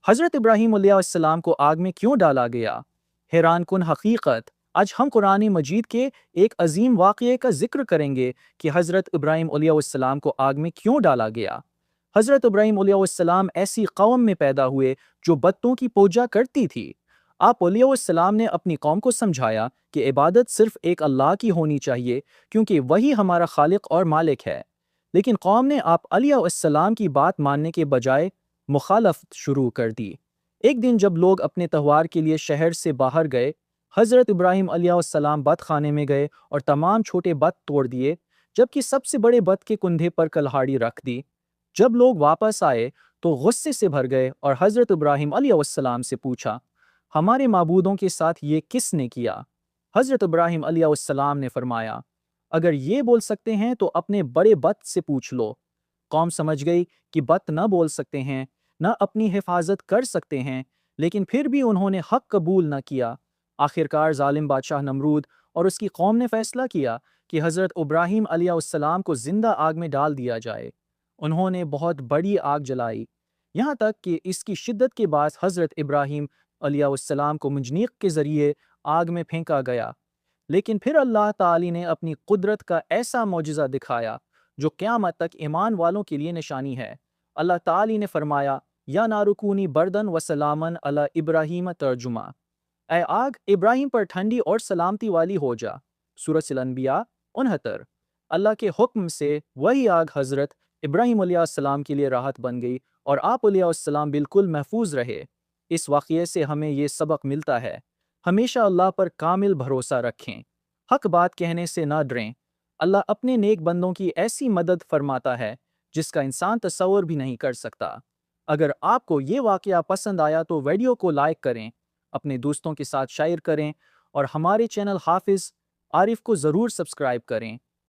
हज़रत इब्राहीम अलैहिस्सलाम को आग में क्यों डाला गया? हैरान कुन हकीकत। आज हम कुरान मजीद के एक अजीम वाक़ये का जिक्र करेंगे कि हज़रत इब्राहीम अलैहिस्सलाम को आग में क्यों डाला गया। हज़रत इब्राहीम अलैहिस्सलाम ऐसी कौम में पैदा हुए जो बत्तों की पूजा करती थी। आप अलैहिस्सलाम ने अपनी कौम को समझाया कि इबादत सिर्फ एक अल्लाह की होनी चाहिए, क्योंकि वही हमारा खालिक और मालिक है। लेकिन कौम ने आप अलैहिस्सलाम की बात मानने के बजाय मुखालफत शुरू कर दी। एक दिन जब लोग अपने त्यौहार के लिए शहर से बाहर गए, हज़रत इब्राहीम अलैहिस्सलाम बत खाने में गए और तमाम छोटे बत तोड़ दिए, जबकि सबसे बड़े बत के कुंधे पर कल्हाड़ी रख दी। जब लोग वापस आए तो गुस्से से भर गए और हज़रत इब्राहीम अलैहिस्सलाम से पूछा, हमारे माबूदों के साथ ये किसने किया? हज़रत इब्राहीम अलैहिस्सलाम ने फरमाया, अगर ये बोल सकते हैं तो अपने बड़े बत से पूछ लो। कौम समझ गई कि बत न बोल सकते हैं, न अपनी हिफाजत कर सकते हैं, लेकिन फिर भी उन्होंने हक कबूल न किया। आखिरकार जालिम बादशाह नमरूद और उसकी कौम ने फैसला किया कि हज़रत इब्राहीम अलैहिस्सलाम को जिंदा आग में डाल दिया जाए। उन्होंने बहुत बड़ी आग जलाई, यहाँ तक कि इसकी शिद्दत के बाद हज़रत इब्राहीम अलैहिस्सलाम को मंजनीक के ज़रिए आग में फेंका गया। लेकिन फिर अल्लाह ताली ने अपनी कुदरत का ऐसा मौजज़ा दिखाया जो क़यामत तक ईमान वालों के लिए निशानी है। अल्लाह ताली ने फरमाया, या नारुकूनी बर्दन व सलामन अला इब्राहीम तर्जुमा, ऐ आग इब्राहिम पर ठंडी और सलामती वाली हो जा। सूरह अल-अंबिया 69। अल्लाह के हुक्म से वही आग हज़रत इब्राहिम अलैहिस्सलाम के लिए राहत बन गई और आप अलैहिस्सलाम बिल्कुल महफूज रहे। इस वाक़ये से हमें ये सबक मिलता है, हमेशा अल्लाह पर कामिल भरोसा रखें, हक बात कहने से ना डरें। अल्लाह अपने नेक बंदों की ऐसी मदद फरमाता है जिसका इंसान तसव्वुर भी नहीं कर सकता। अगर आपको ये वाक़या पसंद आया तो वीडियो को लाइक करें, अपने दोस्तों के साथ शेयर करें और हमारे चैनल हाफिज़ आरिफ को ज़रूर सब्सक्राइब करें।